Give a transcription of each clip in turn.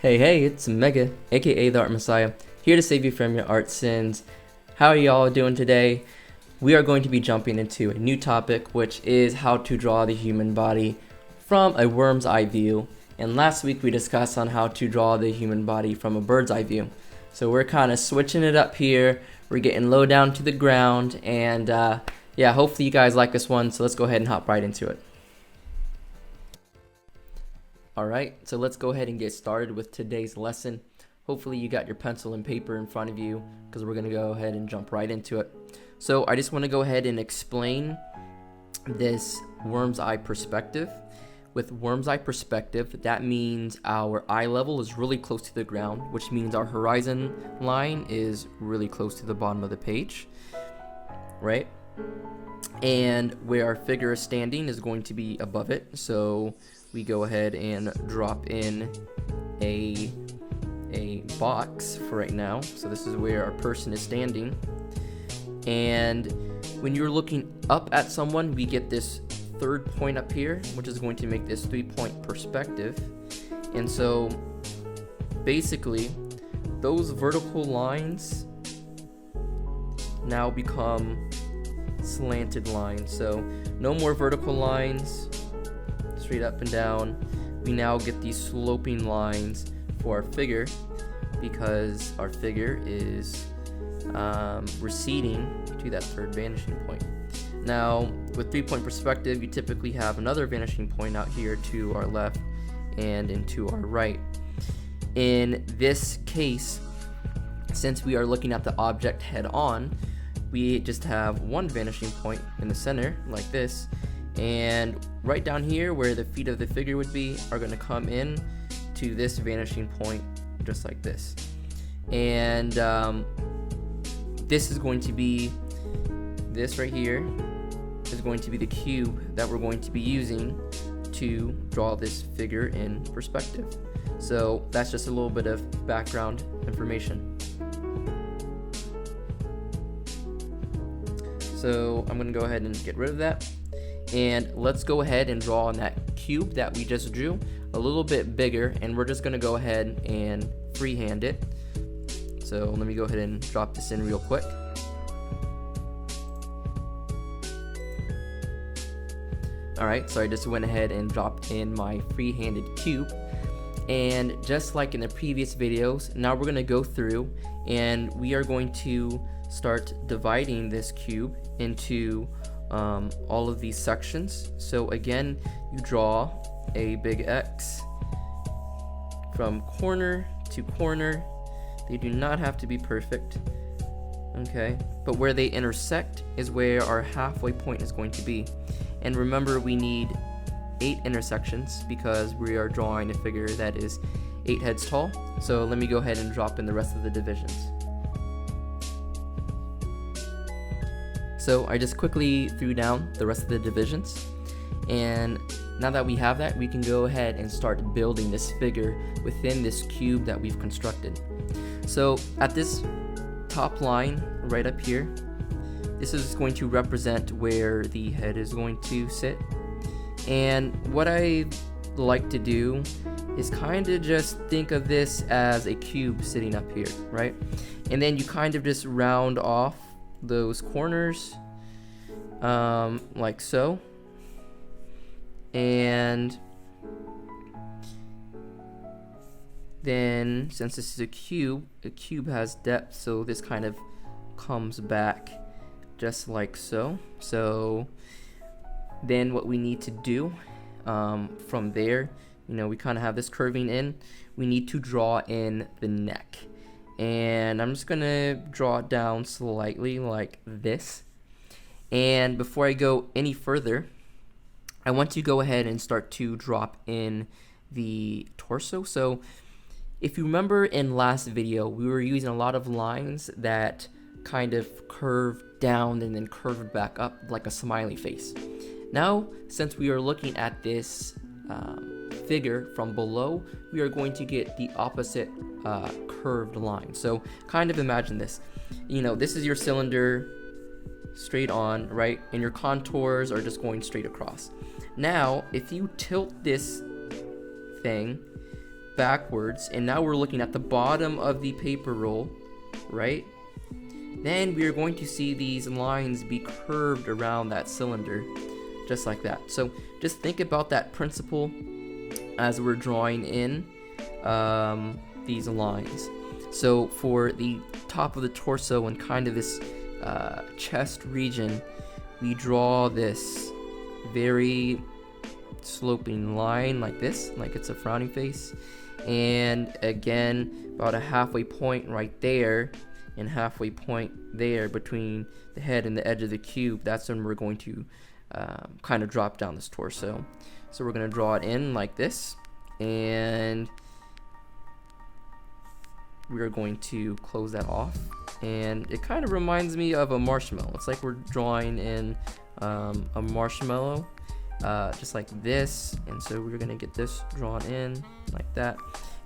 Hey, it's Mega, aka the Art Messiah, here to save you from your art sins. How are y'all doing today? We are going to be jumping into a new topic, which is how to draw the human body from a worm's eye view. And last week we discussed on how to draw the human body from a bird's eye view. So we're kind of switching it up here. We're getting low down to the ground, and yeah, hopefully you guys like this one. So let's go ahead and hop right into it. Alright, so let's go ahead and get started with today's lesson. Hopefully you got your pencil and paper in front of you, because we're going to go ahead and jump right into it. So I just want to go ahead and explain this worm's eye perspective. With worm's eye perspective, that means our eye level is really close to the ground, which means our horizon line is really close to the bottom of the page, right? And where our figure is standing is going to be above it, so we go ahead and drop in a box for right now. So this is where our person is standing, and when you're looking up at someone, we get this third point up here, which is going to make this 3-point perspective. And so basically those vertical lines now become slanted lines. So no more vertical lines straight up and down. We now get these sloping lines for our figure, because our figure is receding to that third vanishing point. Now, with 3-point perspective, you typically have another vanishing point out here to our left and into our right. In this case, since we are looking at the object head on, we just have one vanishing point in the center, like this, and right down here where the feet of the figure would be are going to come in to this vanishing point, just like this. And this is going to be, this right here is going to be the cube that we're going to be using to draw this figure in perspective. So that's just a little bit of background information. So I'm going to go ahead and get rid of that, and let's go ahead and draw on that cube that we just drew a little bit bigger, and we're just going to go ahead and freehand it. So let me go ahead and drop this in real quick. Alright, so I just went ahead and dropped in my free-handed cube, and just like in the previous videos, now we're going to go through and we are going to start dividing this cube into all of these sections. So again, you draw a big X from corner to corner. They do not have to be perfect, okay, but where they intersect is where our halfway point is going to be. And remember, we need 8 intersections because we are drawing a figure that is 8 heads tall. So let me go ahead and drop in the rest of the divisions. So I just quickly threw down the rest of the divisions, and now that we have that, we can go ahead and start building this figure within this cube that we've constructed. So at this top line right up here, this is going to represent where the head is going to sit. And what I like to do is kind of just think of this as a cube sitting up here, right? And then you kind of just round off those corners like so. And then, since this is a cube has depth, so this kind of comes back just like so. So then what we need to do from there, we kind of have this curving in, we need to draw in the neck. And I'm just gonna draw it down slightly like this. And before I go any further, I want to go ahead and start to drop in the torso. So if you remember in last video, we were using a lot of lines that kind of curved down and then curved back up like a smiley face. Now, since we are looking at this figure from below, we are going to get the opposite curved line. So kind of imagine this. This is your cylinder straight on, right? And your contours are just going straight across. Now, if you tilt this thing backwards, and now we're looking at the bottom of the paper roll, right? Then we are going to see these lines be curved around that cylinder, just like that. So just think about that principle as we're drawing in these lines. So for the top of the torso and kind of this chest region, we draw this very sloping line like this, like it's a frowning face. And again, about a halfway point right there and halfway point there between the head and the edge of the cube. That's when we're going to kind of drop down this torso. So we're going to draw it in like this, and we're going to close that off. And it kind of reminds me of a marshmallow. It's like we're drawing in a marshmallow, just like this. And so we're going to get this drawn in like that.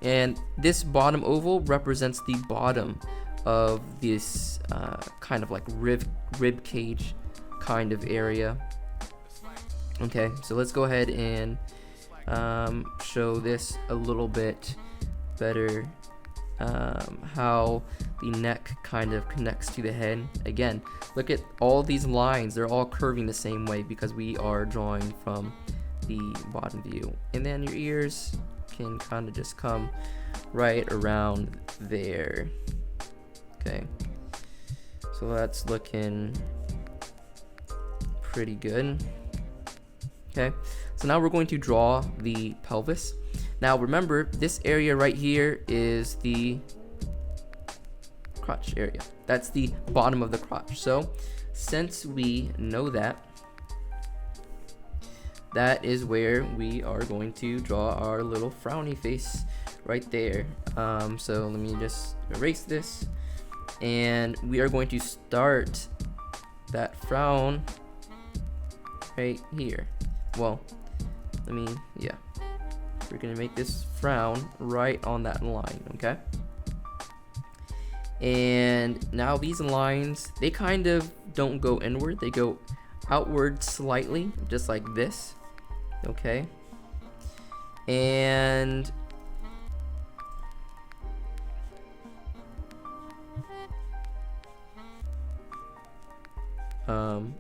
And this bottom oval represents the bottom of this kind of like rib cage kind of area. Okay, so let's go ahead and show this a little bit better, how the neck kind of connects to the head. Again, look at all these lines, they're all curving the same way because we are drawing from the bottom view. And then your ears can kind of just come right around there. Okay, so that's looking pretty good. Okay, so now we're going to draw the pelvis. Now remember, this area right here is the crotch area. That's the bottom of the crotch. So since we know that, that is where we are going to draw our little frowny face right there. So let me just erase this, and we are going to start that frown right here. Well, we're gonna make this frown right on that line, okay? And now these lines, they kind of don't go inward, they go outward slightly, just like this, okay? And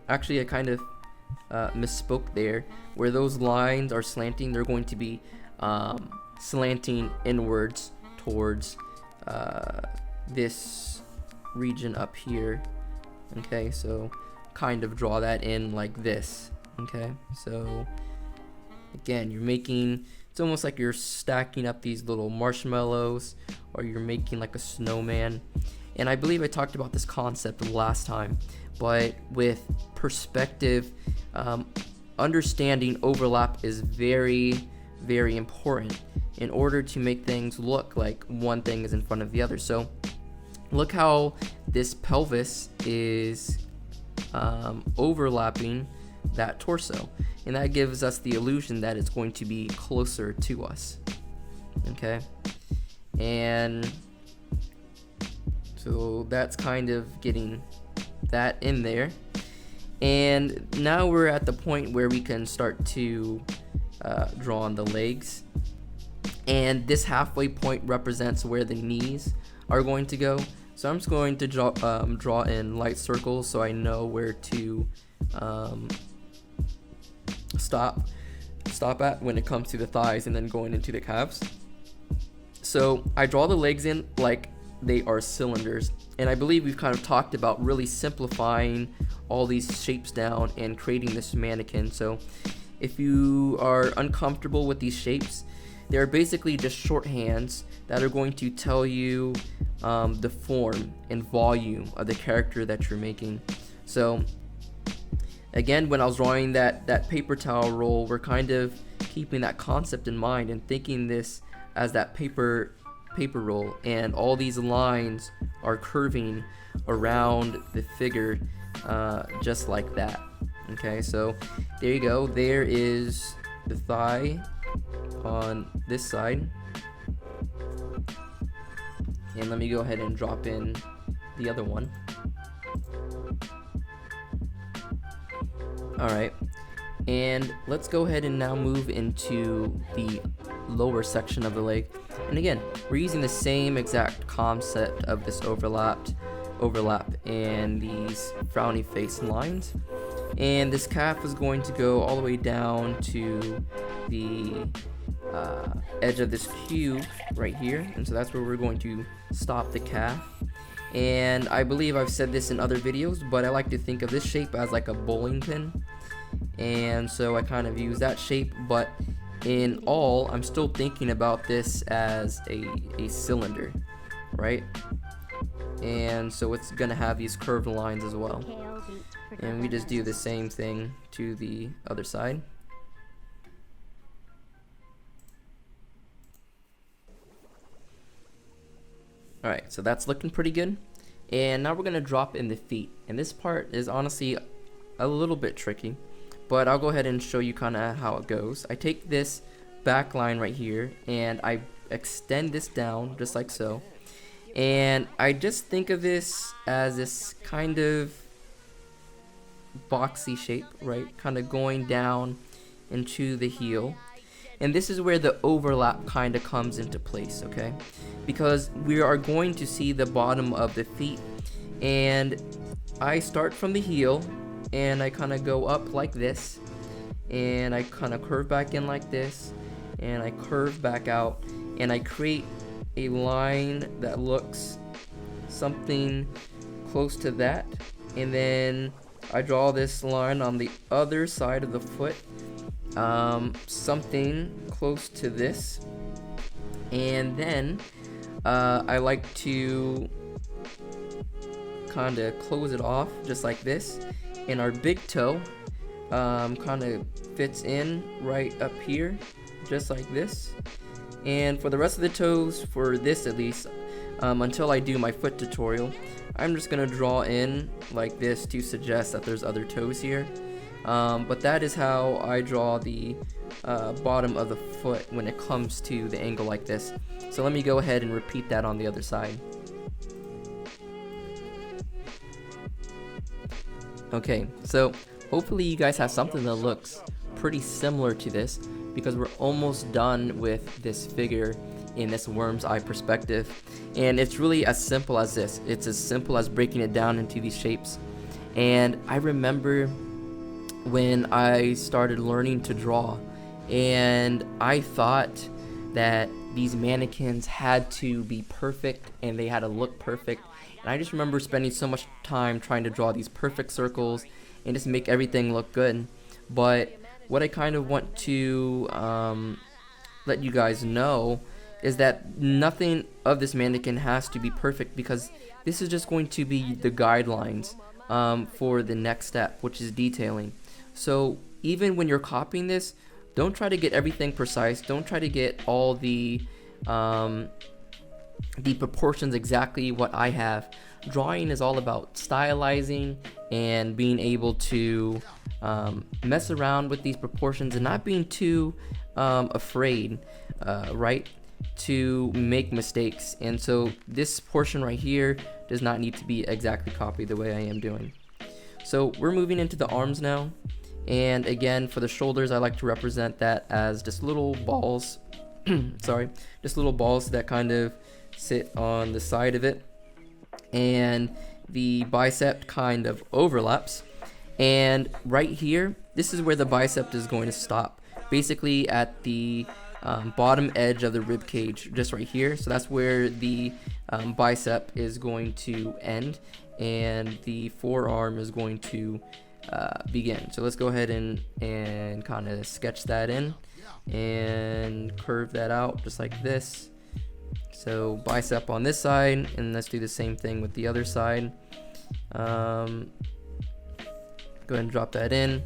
actually I kind of misspoke there. Where those lines are slanting, they're going to be slanting inwards towards this region up here. Okay, so kind of draw that in like this. Okay, so again, you're making, it's almost like you're stacking up these little marshmallows, or you're making like a snowman. And I believe I talked about this concept last time, but with perspective, understanding overlap is very, very important in order to make things look like one thing is in front of the other. So look how this pelvis is overlapping that torso, and that gives us the illusion that it's going to be closer to us. Okay, and so that's kind of getting that in there. And now we're at the point where we can start to draw on the legs, and this halfway point represents where the knees are going to go. So I'm just going to draw in light circles so I know where to stop at when it comes to the thighs and then going into the calves. So I draw the legs in like they are cylinders, and I believe we've kind of talked about really simplifying all these shapes down and creating this mannequin. So if you are uncomfortable with these shapes, they're basically just shorthands that are going to tell you the form and volume of the character that you're making. So again, when I was drawing that paper towel roll, we're kind of keeping that concept in mind and thinking this as that paper roll, and all these lines are curving around the figure just like that. Okay, so there you go. There is the thigh on this side, and let me go ahead and drop in the other one. Alright, And let's go ahead and now move into the lower section of the leg. And again, we're using the same exact concept of this overlap and these frowny face lines. And this calf is going to go all the way down to the edge of this cube right here, and so that's where we're going to stop the calf. And I believe I've said this in other videos, but I like to think of this shape as like a bowling pin, and so I kind of use that shape, but in all I'm still thinking about this as a cylinder, right? And so it's gonna have these curved lines as well, and we just do the same thing to the other side. Alright, so that's looking pretty good. And now we're going to drop in the feet. And this part is honestly a little bit tricky, but I'll go ahead and show you kind of how it goes. I take this back line right here and I extend this down just like so. And I just think of this as this kind of boxy shape, right? Kind of going down into the heel. And this is where the overlap kind of comes into place, okay? Because we are going to see the bottom of the feet, and I start from the heel and I kind of go up like this, and I kind of curve back in like this, and I curve back out, and I create a line that looks something close to that, and then I draw this line on the other side of the foot, something close to this, and then I like to kind of close it off just like this, and our big toe kind of fits in right up here just like this. And for the rest of the toes, for this at least, until I do my foot tutorial, I'm just gonna draw in like this to suggest that there's other toes here. But that is how I draw the bottom of the foot when it comes to the angle like this. So let me go ahead and repeat that on the other side. Okay, so hopefully you guys have something that looks pretty similar to this, because we're almost done with this figure in this worm's eye perspective. And it's really as simple as this. It's as simple as breaking it down into these shapes. And I remember when I started learning to draw, and I thought that these mannequins had to be perfect and they had to look perfect, and I just remember spending so much time trying to draw these perfect circles and just make everything look good. But what I kind of want to let you guys know is that nothing of this mannequin has to be perfect, because this is just going to be the guidelines for the next step, which is detailing. So even when you're copying this, don't try to get everything precise. Don't try to get all the proportions exactly what I have. Drawing is all about stylizing and being able to mess around with these proportions and not being too afraid, right, to make mistakes. And so this portion right here does not need to be exactly copied the way I am doing. So we're moving into the arms now. And again, for the shoulders, I like to represent that as just little balls, sorry, just little balls that kind of sit on the side of it. And the bicep kind of overlaps. And right here, this is where the bicep is going to stop. Basically at the bottom edge of the rib cage, just right here. So that's where the bicep is going to end, and the forearm is going to begin. So let's go ahead and kind of sketch that in and curve that out just like this. So bicep on this side, and let's do the same thing with the other side. Go ahead and drop that in.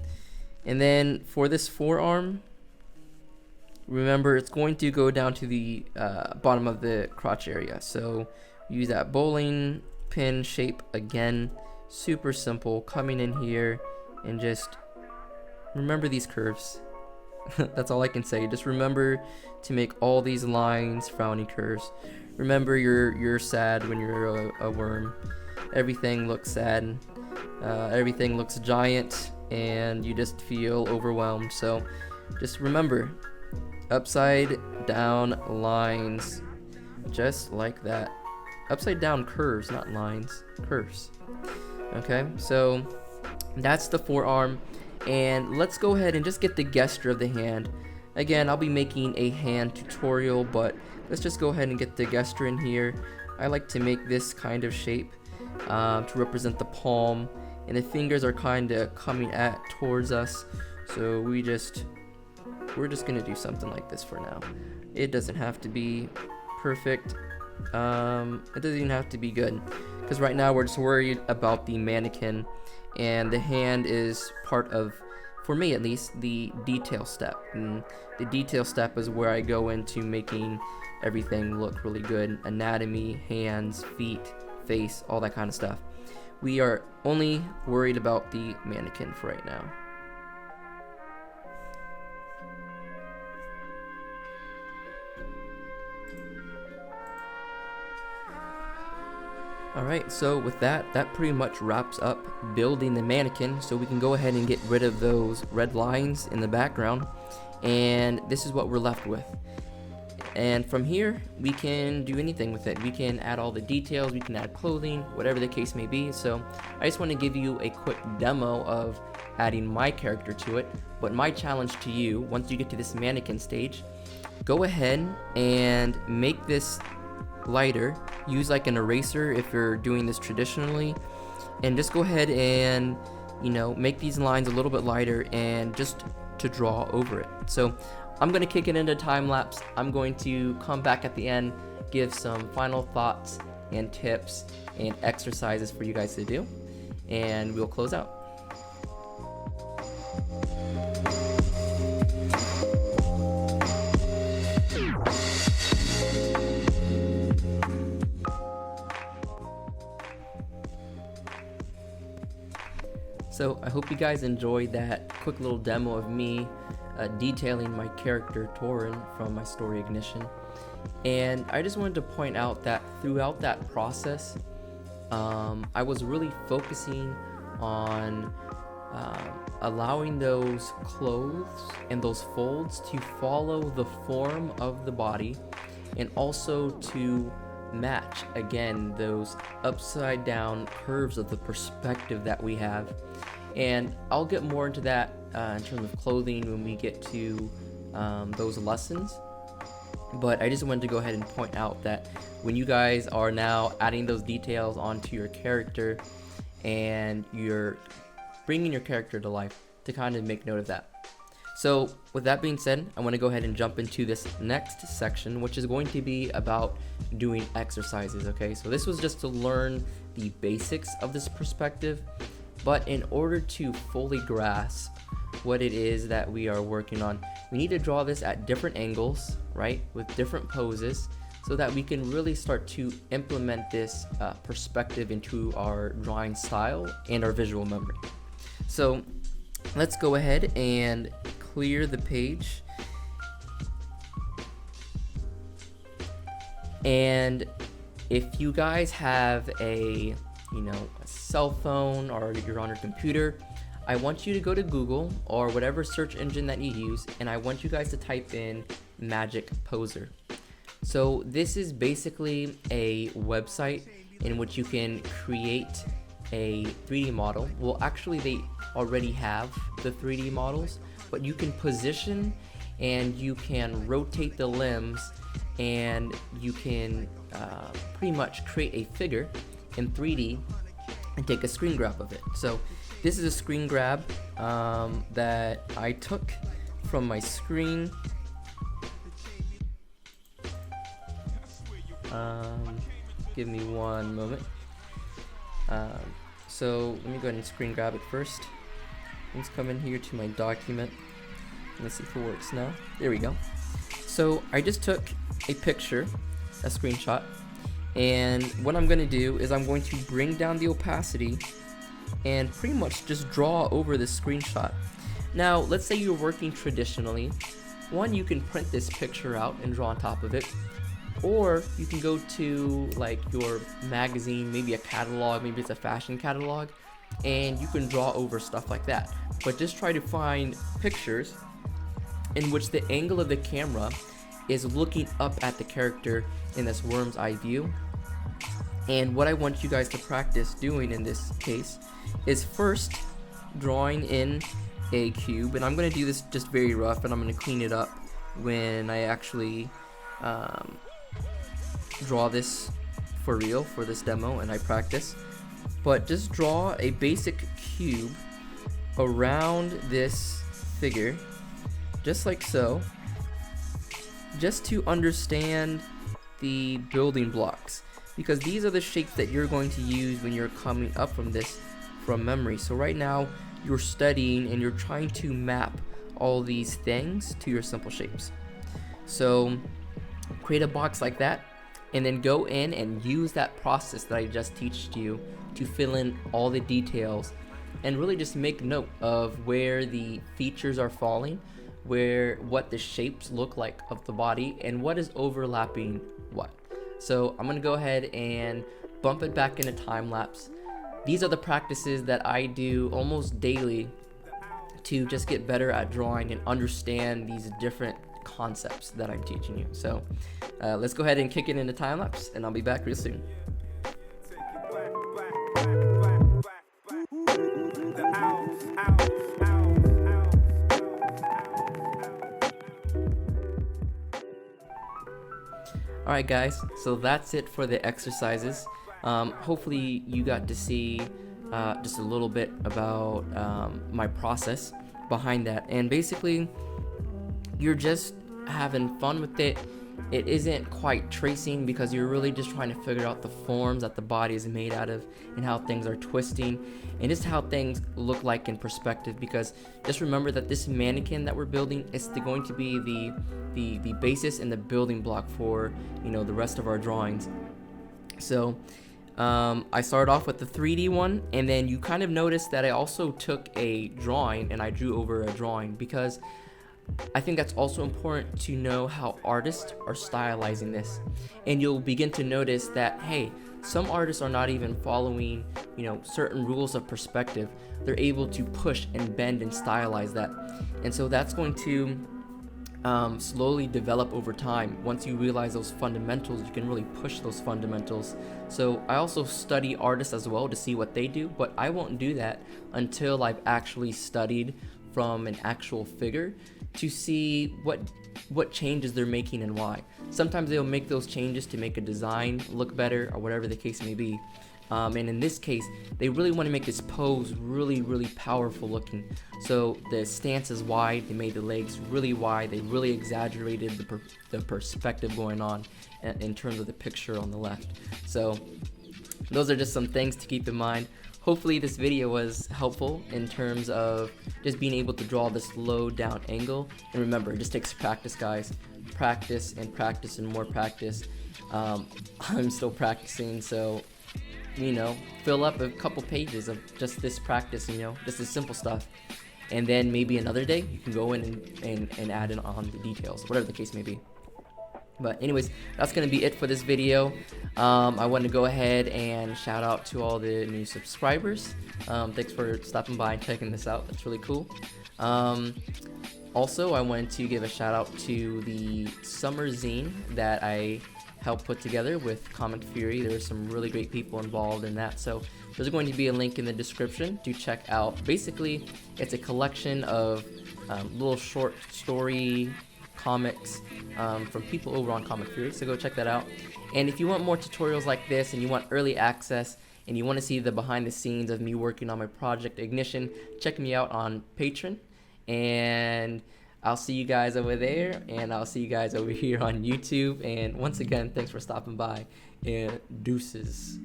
And then for this forearm, remember it's going to go down to the bottom of the crotch area. So use that bowling pin shape again. Super simple, coming in here and just remember these curves. That's all I can say. Just remember to make all these lines frowny curves. Remember you're sad when you're a worm. Everything looks sad. Everything looks giant. and you just feel overwhelmed. So just remember, upside down lines, just like that. Upside down curves, not lines, curves. Okay, so that's the forearm, and let's go ahead and just get the gesture of the hand. Again, I'll be making a hand tutorial, but let's just go ahead and get the gesture in here. I like to make this kind of shape to represent the palm, and the fingers are kind of coming towards us. So we're just gonna do something like this for now. It doesn't have to be perfect. It doesn't even have to be good, because right now we're just worried about the mannequin, and the hand is part of, for me at least, the detail step. And the detail step is where I go into making everything look really good: anatomy, hands, feet, face, all that kind of stuff. We are only worried about the mannequin for right now. Alright, so with that pretty much wraps up building the mannequin, so we can go ahead and get rid of those red lines in the background, and this is what we're left with. And from here, we can do anything with it. We can add all the details, we can add clothing, whatever the case may be. So I just want to give you a quick demo of adding my character to it, but my challenge to you, once you get to this mannequin stage, go ahead and make this lighter. Use like an eraser if you're doing this traditionally, and just go ahead and, you know, make these lines a little bit lighter and just to draw over it. So I'm going to kick it into time lapse. I'm going to come back at the end, give some final thoughts and tips and exercises for you guys to do, and we'll close out. So I hope you guys enjoyed that quick little demo of me detailing my character Torin from my story Ignition. And I just wanted to point out that throughout that process, I was really focusing on allowing those clothes and those folds to follow the form of the body, and also to match, again, those upside down curves of the perspective that we have. And I'll get more into that in terms of clothing when we get to those lessons. But I just wanted to go ahead and point out that when you guys are now adding those details onto your character, and you're bringing your character to life, to kind of make note of that. So with that being said, I want to go ahead and jump into this next section, which is going to be about doing exercises. Okay, so this was just to learn the basics of this perspective, but in order to fully grasp what it is that we are working on, we need to draw this at different angles, right, with different poses, so that we can really start to implement this perspective into our drawing style and our visual memory. So let's go ahead and clear the page. And if you guys have a cell phone, or you're on your computer, I want you to go to Google or whatever search engine that you use, and I want you guys to type in Magic Poser. So this is basically a website in which you can create a 3D model. Well, actually they already have the 3D models, but you can position and you can rotate the limbs, and you can pretty much create a figure in 3D and take a screen grab of it. So this is a screen grab that I took from my screen. Give me one moment. So let me go ahead and screen grab it first. Let's come in here to my document. Let's see if it works now. There we go. So I just took a picture, a screenshot, and what I'm going to do is I'm going to bring down the opacity and pretty much just draw over this screenshot. Now, let's say you're working traditionally. One, you can print this picture out and draw on top of it, or you can go to like your magazine, maybe a catalog, maybe it's a fashion catalog, and you can draw over stuff like that. But just try to find pictures in which the angle of the camera is looking up at the character in this worm's eye view. And what I want you guys to practice doing in this case is first drawing in a cube, and I'm going to do this just very rough, and I'm going to clean it up when I actually draw this for real for this demo and I practice. But just draw a basic cube around this figure, just like so, just to understand the building blocks, because these are the shapes that you're going to use when you're coming up from this from memory. So right now you're studying and you're trying to map all these things to your simple shapes. So create a box like that, and then go in and use that process that I just taught you to fill in all the details, and really just make note of where the features are falling, what the shapes look like of the body, and what is overlapping what. So I'm gonna go ahead and bump it back into time lapse. These are the practices that I do almost daily to just get better at drawing and understand these different concepts that I'm teaching you. So let's go ahead and kick it into time lapse, and I'll be back real soon. Alright guys, so that's it for the exercises. Hopefully you got to see just a little bit about my process behind that, and basically you're just having fun with it. It isn't quite tracing, because you're really just trying to figure out the forms that the body is made out of and how things are twisting and just how things look like in perspective, because just remember that this mannequin that we're building is going to be the basis and the building block for, you know, the rest of our drawings. So I started off with the 3D one, and then you kind of noticed that I also took a drawing and I drew over a drawing, because I think that's also important to know how artists are stylizing this. And you'll begin to notice that, hey, some artists are not even following, you know, certain rules of perspective. They're able to push and bend and stylize that. And so that's going to slowly develop over time. Once you realize those fundamentals, you can really push those fundamentals. So I also study artists as well to see what they do, but I won't do that until I've actually studied from an actual figure to see what changes they're making and why. Sometimes they'll make those changes to make a design look better, or whatever the case may be. And in this case, they really want to make this pose really powerful looking. So the stance is wide, they made the legs really wide, they really exaggerated the perspective going on in terms of the picture on the left. So those are just some things to keep in mind. Hopefully this video was helpful in terms of just being able to draw this low down angle. And remember, it just takes practice, guys. Practice and practice and more practice. I'm still practicing, so, you know, fill up a couple pages of just this practice, you know, just the simple stuff. And then maybe another day you can go in and add in on the details, whatever the case may be. But anyways, that's going to be it for this video. I want to go ahead and shout out to all the new subscribers. Thanks for stopping by and checking this out. That's really cool. Also, I wanted to give a shout out to the summer zine that I helped put together with Comic Fury. There were some really great people involved in that. So there's going to be a link in the description to check out. Basically, it's a collection of little short story comics from people over on Comic Fury, so go check that out. And if you want more tutorials like this, and you want early access, and you want to see the behind the scenes of me working on my project Ignition, check me out on Patreon. And I'll see you guys over there, and I'll see you guys over here on YouTube. And once again, thanks for stopping by, and deuces.